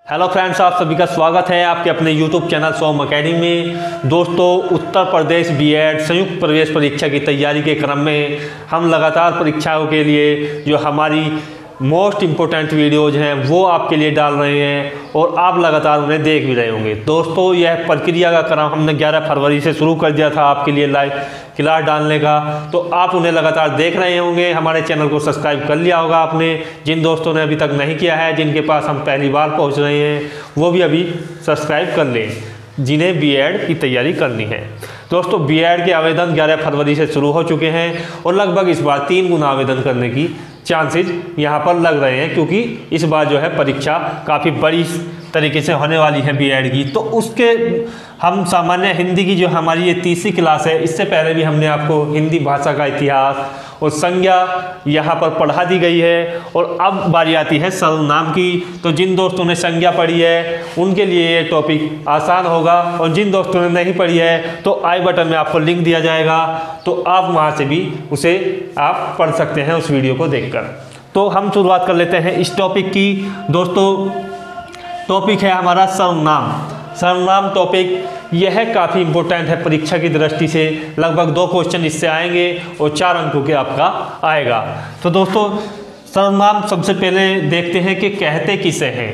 Hello friends, आप सभी का स्वागत है आपके अपने यूट्यूब चैनल सोम अकेडमी में। दोस्तों, उत्तर प्रदेश बीएड संयुक्त प्रवेश परीक्षा की तैयारी के क्रम में हम लगातार परीक्षाओं के लिए जो हमारी मोस्ट इम्पोर्टेंट वीडियोज़ हैं वो आपके लिए डाल रहे हैं और आप लगातार उन्हें देख भी रहे होंगे। दोस्तों, यह प्रक्रिया का क्रम हमने 11 फरवरी से शुरू कर दिया था आपके लिए लाइव क्लास डालने का, तो आप उन्हें लगातार देख रहे होंगे। हमारे चैनल को सब्सक्राइब कर लिया होगा आपने। जिन दोस्तों ने अभी तक नहीं किया है, जिनके पास हम पहली बार पहुंच रहे हैं, वो भी अभी सब्सक्राइब कर लें जिन्हें बीएड की तैयारी करनी है। दोस्तों, बीएड के आवेदन 11 फरवरी से शुरू हो चुके हैं और लगभग इस बार 3 गुना आवेदन करने की चांसेस यहाँ पर लग रहे हैं, क्योंकि इस बार जो है परीक्षा काफ़ी बड़ी तरीके से होने वाली है बीएड की। तो उसके हम सामान्य हिंदी की जो हमारी ये तीसरी क्लास है, इससे पहले भी हमने आपको हिंदी भाषा का इतिहास और संज्ञा यहाँ पर पढ़ा दी गई है और अब बारी आती है सर्वनाम की। तो जिन दोस्तों ने संज्ञा पढ़ी है उनके लिए ये टॉपिक आसान होगा और जिन दोस्तों ने नहीं पढ़ी है तो आई बटन में आपको लिंक दिया जाएगा, तो आप वहाँ से भी उसे आप पढ़ सकते हैं उस वीडियो को देखकर। तो हम शुरुआत कर लेते हैं इस टॉपिक की। दोस्तों, टॉपिक है हमारा सर्वनाम। सर्वनाम टॉपिक यह काफ़ी इम्पोर्टेंट है परीक्षा की दृष्टि से। लगभग 2 क्वेश्चन इससे आएंगे और 4 अंकों के आपका आएगा। तो दोस्तों, सर्वनाम सबसे पहले देखते हैं कि कहते किसे हैं।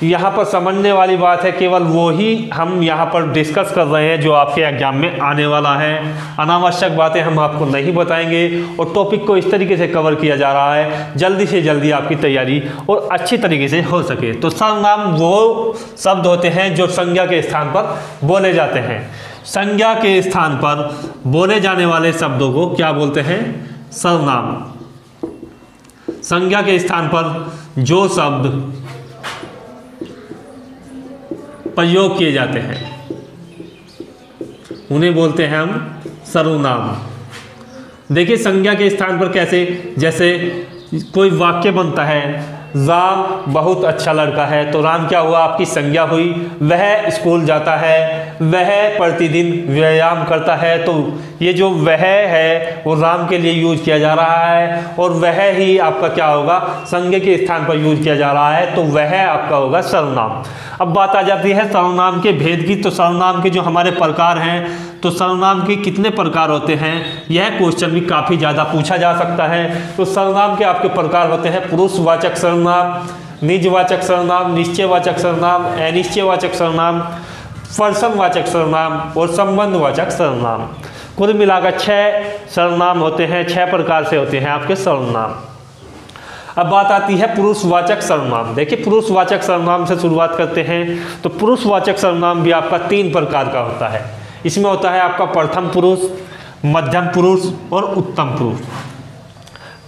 यहाँ पर समझने वाली बात है, केवल वो ही हम यहाँ पर डिस्कस कर रहे हैं जो आपके एग्जाम में आने वाला है। अनावश्यक बातें हम आपको नहीं बताएंगे और टॉपिक को इस तरीके से कवर किया जा रहा है जल्दी से जल्दी आपकी तैयारी और अच्छी तरीके से हो सके। तो सर्वनाम वो शब्द होते हैं जो संज्ञा के स्थान पर बोले जाते हैं। संज्ञा के स्थान पर बोले जाने वाले शब्दों को क्या बोलते हैं? सर्वनाम। संज्ञा के स्थान पर जो शब्द प्रयोग किए जाते हैं उन्हें बोलते हैं हम सर्वनाम। देखिए, संज्ञा के स्थान पर कैसे, जैसे कोई वाक्य बनता है, राम बहुत अच्छा लड़का है, तो राम क्या हुआ? आपकी संज्ञा हुई। वह स्कूल जाता है, वह प्रतिदिन व्यायाम करता है, तो ये जो वह है वो राम के लिए यूज किया जा रहा है और वह ही आपका क्या होगा? संज्ञा के स्थान पर यूज किया जा रहा है, तो वह आपका होगा सर्वनाम। अब बात आ जाती है सर्वनाम के भेद की। तो सर्वनाम के जो हमारे प्रकार हैं, तो सर्वनाम के कितने प्रकार होते हैं, यह क्वेश्चन भी काफ़ी ज़्यादा पूछा जा सकता है। तो सर्वनाम के आपके प्रकार होते हैं पुरुषवाचक सर्वनाम, निजवाचक सर्वनाम, निश्चयवाचक सर्वनाम, अनिश्चयवाचक सर्वनाम, पर्सनवाचक सर्वनाम और संबंधवाचक सर्वनाम। कुल मिलाकर 6 सर्वनाम होते हैं, 6 प्रकार से होते हैं आपके सर्वनाम। अब बात आती है पुरुषवाचक सर्वनाम। देखिए, पुरुषवाचक सर्वनाम से शुरुआत करते हैं। तो पुरुषवाचक सर्वनाम भी आपका 3 प्रकार का होता है। इसमें होता है आपका प्रथम पुरुष, मध्यम पुरुष और उत्तम पुरुष।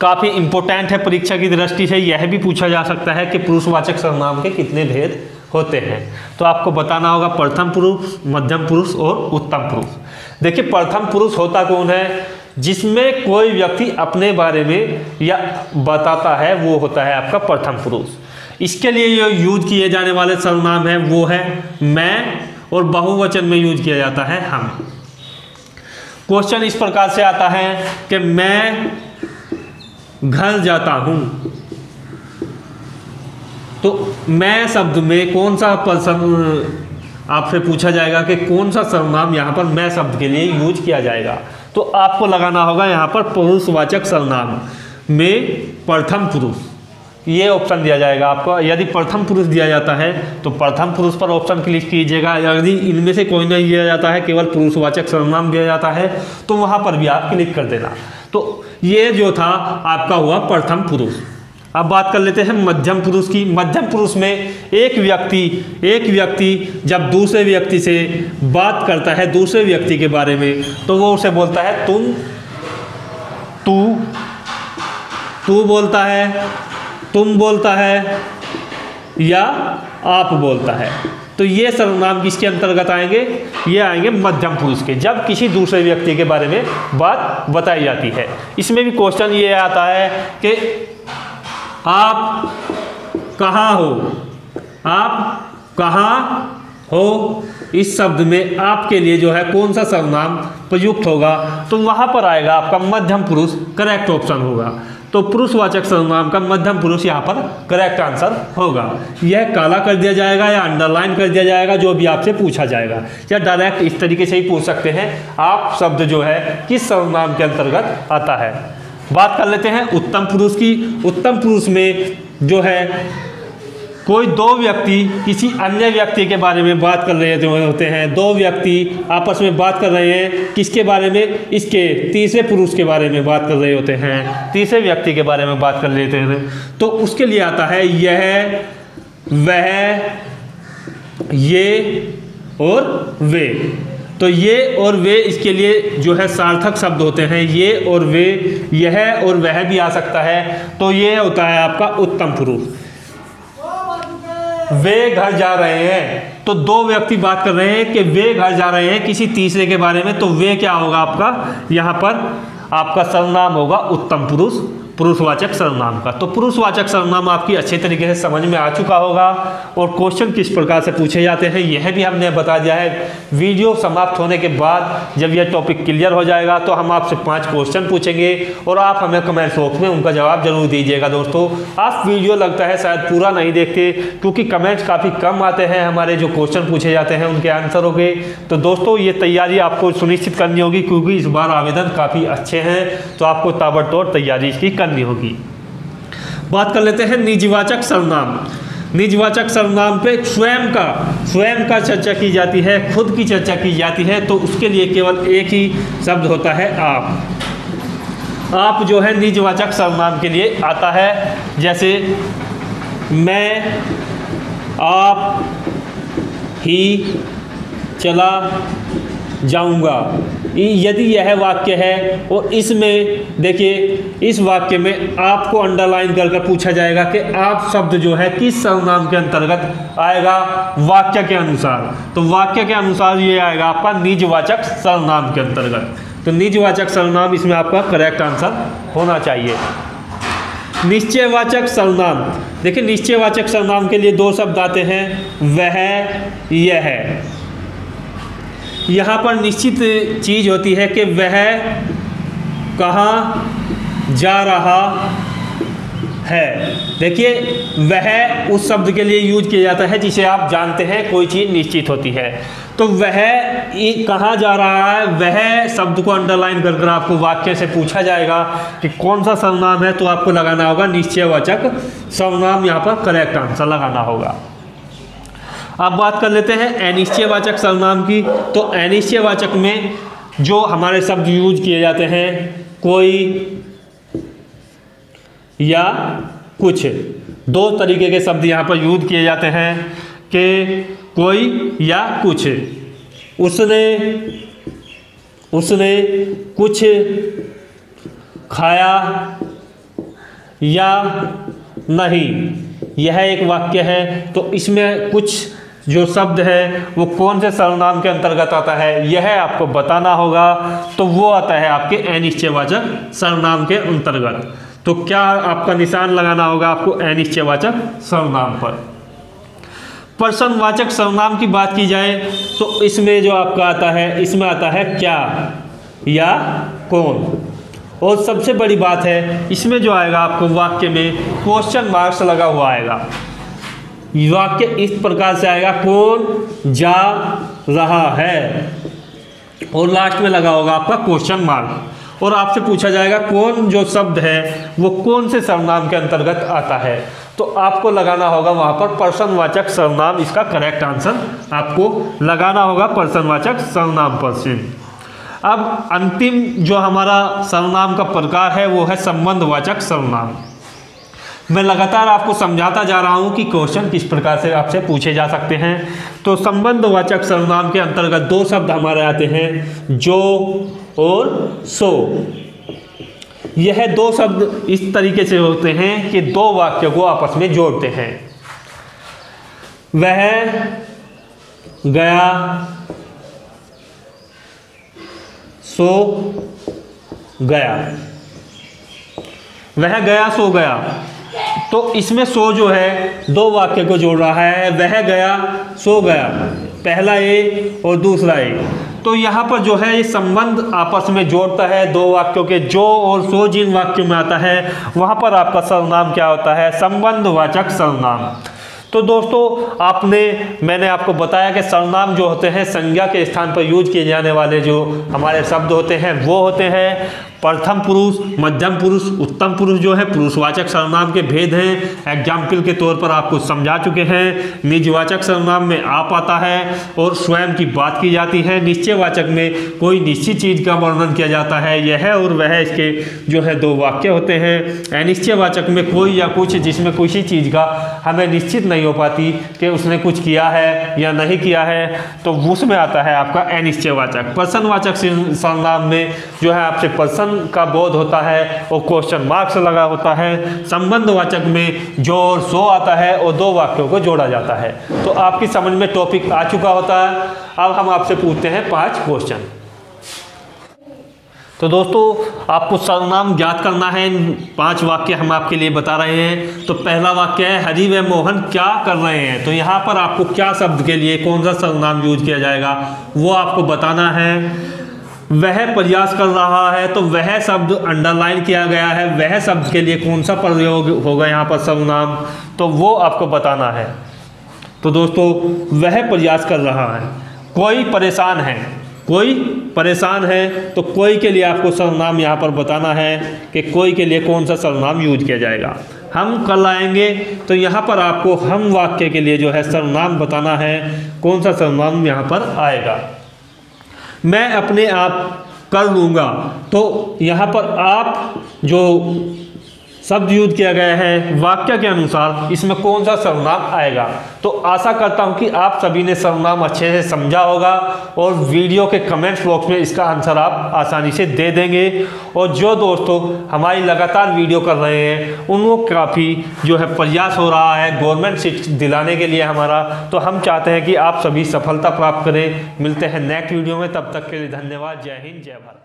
काफ़ी इंपॉर्टेंट है परीक्षा की दृष्टि से। यह भी पूछा जा सकता है कि पुरुषवाचक सर्वनाम के कितने भेद होते हैं, तो आपको बताना होगा प्रथम पुरुष, मध्यम पुरुष और उत्तम पुरुष। देखिए, प्रथम पुरुष होता कौन है? जिसमें कोई व्यक्ति अपने बारे में या बताता है, वो होता है आपका प्रथम पुरुष। इसके लिए जो यूज किए जाने वाले सर्वनाम है वो है मैं, और बहुवचन में यूज किया जाता है हम। क्वेश्चन इस प्रकार से आता है कि मैं घर जाता हूं, तो मैं शब्द में कौन सा पर्सन आपसे पूछा जाएगा कि कौन सा सर्वनाम यहाँ पर मैं शब्द के लिए यूज किया जाएगा। तो आपको लगाना होगा यहाँ पर पुरुषवाचक सर्वनाम में प्रथम पुरुष, ये ऑप्शन दिया जाएगा आपको। यदि प्रथम पुरुष दिया जाता है तो प्रथम पुरुष पर ऑप्शन क्लिक कीजिएगा। यदि इनमें से कोई नहीं दिया जाता है, केवल पुरुषवाचक सर्वनाम दिया जाता है, तो वहाँ पर भी आप क्लिक कर देना। तो ये जो था आपका हुआ प्रथम पुरुष। अब बात कर लेते हैं मध्यम पुरुष की। मध्यम पुरुष में एक व्यक्ति जब दूसरे व्यक्ति से बात करता है दूसरे व्यक्ति के बारे में, तो वो उसे बोलता है तुम, तू बोलता है, तुम बोलता है या आप बोलता है। तो ये सर्वनाम किसके अंतर्गत आएंगे? ये आएंगे मध्यम पुरुष के, जब किसी दूसरे व्यक्ति के बारे में बात बताई जाती है। इसमें भी क्वेश्चन ये आता है कि आप कहाँ हो, आप कहाँ हो, इस शब्द में आपके लिए जो है कौन सा सर्वनाम प्रयुक्त होगा? तो वहाँ पर आएगा आपका मध्यम पुरुष, करेक्ट ऑप्शन होगा। तो पुरुषवाचक सर्वनाम का मध्यम पुरुष यहाँ पर करेक्ट आंसर होगा। यह काला कर दिया जाएगा या अंडरलाइन कर दिया जाएगा, जो भी आपसे पूछा जाएगा, या डायरेक्ट इस तरीके से ही पूछ सकते हैं आप शब्द जो है किस सर्वनाम के अंतर्गत आता है। बात कर लेते हैं उत्तम पुरुष की। उत्तम पुरुष में जो है कोई दो व्यक्ति किसी अन्य व्यक्ति के बारे में बात कर रहे होते हैं। दो व्यक्ति आपस में बात कर रहे हैं, किसके बारे में? इसके तीसरे पुरुष के बारे में बात कर रहे होते हैं, तीसरे व्यक्ति के बारे में बात कर लेते हैं। तो उसके लिए आता है यह, वह, ये और वे। तो ये और वे इसके लिए जो है सार्थक शब्द होते हैं, ये और वे, यह और वह भी आ सकता है। तो ये होता है आपका उत्तम पुरुष। वे घर जा रहे हैं, तो दो व्यक्ति बात कर रहे हैं कि वे घर जा रहे हैं किसी तीसरे के बारे में, तो वे क्या होगा आपका? यहाँ पर आपका सर्वनाम होगा उत्तम पुरुष, पुरुषवाचक सर्वनाम का। तो पुरुषवाचक सर्वनाम आपकी अच्छे तरीके से समझ में आ चुका होगा। और क्वेश्चन किस प्रकार से पूछे जाते हैं यह भी हमने बता दिया है। वीडियो समाप्त होने के बाद जब यह टॉपिक क्लियर हो जाएगा तो हम आपसे 5 क्वेश्चन पूछेंगे और आप हमें कमेंट बॉक्स में उनका जवाब जरूर दीजिएगा। दोस्तों, आप वीडियो लगता है शायद पूरा नहीं देखते, क्योंकि कमेंट्स काफ़ी कम आते हैं हमारे जो क्वेश्चन पूछे जाते हैं उनके आंसरों के। तो दोस्तों, ये तैयारी आपको सुनिश्चित करनी होगी, क्योंकि इस बार आवेदन काफ़ी अच्छे हैं, तो आपको ताबड़तोड़ तैयारी इसकी करनी होगी। बात कर लेते हैं निजवाचक सर्वनाम। निजवाचक सर्वनाम पे स्वयं का चर्चा की जाती है, खुद की चर्चा की जाती है। तो उसके लिए केवल एक ही शब्द होता है आप जो है निजवाचक सर्वनाम के लिए आता है। जैसे मैं, आप, ही, चला जाऊंगा। यदि यह वाक्य है और इसमें देखिए, इस वाक्य में आपको अंडरलाइन कर पूछा जाएगा कि आप शब्द जो है किस सर्वनाम के अंतर्गत आएगा वाक्य के अनुसार। तो वाक्य के अनुसार ये आएगा आपका निजवाचक सर्वनाम के अंतर्गत। तो निजवाचक सर्वनाम इसमें आपका करेक्ट आंसर होना चाहिए। निश्चयवाचक सर्वनाम, देखिए निश्चयवाचक सर्वनाम के लिए 2 शब्द आते हैं, वह, यह। यहाँ पर निश्चित चीज़ होती है कि वह कहाँ जा रहा है। देखिए, वह उस शब्द के लिए यूज किया जाता है जिसे आप जानते हैं कोई चीज़ निश्चित होती है। तो वह कहाँ जा रहा है, वह शब्द को अंडरलाइन कर आपको वाक्य से पूछा जाएगा कि कौन सा सर्वनाम है, तो आपको लगाना होगा निश्चयवाचक सर्वनाम, यहाँ पर करेक्ट आंसर लगाना होगा। अब बात कर लेते हैं अनिश्चयवाचक सर्वनाम की। तो अनिश्चयवाचक में जो हमारे शब्द यूज किए जाते हैं, कोई या कुछ, 2 तरीके के शब्द यहाँ पर यूज किए जाते हैं कि कोई या कुछ। उसने कुछ खाया या नहीं, यह एक वाक्य है। तो इसमें कुछ जो शब्द है वो कौन से सर्वनाम के अंतर्गत आता है, यह आपको बताना होगा। तो वो आता है आपके अनिश्चयवाचक सर्वनाम के अंतर्गत। तो क्या आपका निशान लगाना होगा आपको अनिश्चयवाचक सर्वनाम पर। प्रश्नवाचक सर्वनाम की बात की जाए तो इसमें जो आपका आता है, इसमें आता है क्या या कौन। और सबसे बड़ी बात है, इसमें जो आएगा आपको वाक्य में क्वेश्चन मार्क्स लगा हुआ आएगा। वाक्य इस प्रकार से आएगा, कौन जा रहा है, और लास्ट में लगा होगा आपका क्वेश्चन मार्क। और आपसे पूछा जाएगा कौन जो शब्द है वो कौन से सर्वनाम के अंतर्गत आता है। तो आपको लगाना होगा वहाँ पर प्रश्नवाचक सर्वनाम, इसका करेक्ट आंसर आपको लगाना होगा प्रश्नवाचक सर्वनाम पर से। अब अंतिम जो हमारा सर्वनाम का प्रकार है वो है संबंधवाचक सर्वनाम। मैं लगातार आपको समझाता जा रहा हूँ कि क्वेश्चन किस प्रकार से आपसे पूछे जा सकते हैं। तो संबंधवाचक सर्वनाम के अंतर्गत 2 शब्द हमारे आते हैं, जो और सो। यह 2 शब्द इस तरीके से होते हैं कि 2 वाक्यों को आपस में जोड़ते हैं। वह गया, सो गया। वह गया, सो गया। तो इसमें सो जो है 2 वाक्य को जोड़ रहा है, वह गया, सो गया, पहला ए और दूसरा ए। तो यहाँ पर जो है ये संबंध आपस में जोड़ता है दो वाक्यों के, जो और सो जिन वाक्यों में आता है वहाँ पर आपका सर्वनाम क्या होता है, संबंधवाचक सर्वनाम। तो दोस्तों मैंने आपको बताया कि सर्वनाम जो होते हैं संज्ञा के स्थान पर यूज किए जाने वाले जो हमारे शब्द होते हैं वो होते हैं प्रथम पुरुष, मध्यम पुरुष, उत्तम पुरुष जो है पुरुषवाचक सर्वनाम के भेद हैं। एग्जाम्पल के तौर पर आपको समझा चुके हैं। निजवाचक सर्वनाम में आप आता है और स्वयं की बात की जाती है। निश्चयवाचक में कोई निश्चित चीज़ का वर्णन किया जाता है, यह और वह इसके जो है दो वाक्य होते हैं। अनिश्चयवाचक में कोई या कुछ जिसमें किसी चीज़ का हमें निश्चित नहीं हो पाती कि उसने कुछ किया है या नहीं किया है, तो उसमें आता है आपका अनिश्चयवाचक। प्रश्नवाचक सर्वनाम में जो है आपसे प्रश्न का बोध होता है और क्वेश्चन मार्क से लगा होता है। संबंधवाचक में जो और सो आता है और दो वाक्यों को जोड़ा जाता है। तो आपकी समझ में टॉपिक आ चुका होता है। अब हम आपसे पूछते हैं 5 क्वेश्चन। तो दोस्तों आपको सर्वनाम ज्ञात करना है। 5 वाक्य हम आपके लिए बता रहे हैं। तो पहला वाक्य है हरि व मोहन क्या कर रहे हैं। तो यहाँ पर आपको क्या शब्द के लिए कौन सा सर्वनाम यूज किया जाएगा वो आपको बताना है। वह प्रयास कर रहा है, तो वह शब्द अंडरलाइन किया गया है, वह शब्द के लिए कौन सा प्रयोग होगा यहाँ पर सर्वनाम, तो वो आपको बताना है। तो दोस्तों वह प्रयास कर रहा है। कोई परेशान है, कोई परेशान है, तो कोई के लिए आपको सर्वनाम यहाँ पर बताना है कि कोई के लिए कौन सा सर्वनाम यूज किया जाएगा। हम कल आएंगे, तो यहाँ पर आपको हम वाक्य के लिए जो है सर्वनाम बताना है, कौन सा सर्वनाम यहाँ पर आएगा। मैं अपने आप कर लूँगा, तो यहाँ पर आप जो शब्द यूज किया गया है वाक्य के अनुसार इसमें कौन सा सर्वनाम आएगा। तो आशा करता हूँ कि आप सभी ने सर्वनाम अच्छे से समझा होगा और वीडियो के कमेंट्स बॉक्स में इसका आंसर आप आसानी से दे देंगे। और जो दोस्तों हमारी लगातार वीडियो कर रहे हैं उनको काफ़ी जो है प्रयास हो रहा है गवर्नमेंट सीट दिलाने के लिए हमारा, तो हम चाहते हैं कि आप सभी सफलता प्राप्त करें। मिलते हैं नेक्स्ट वीडियो में, तब तक के लिए धन्यवाद। जय हिंद, जय भारत।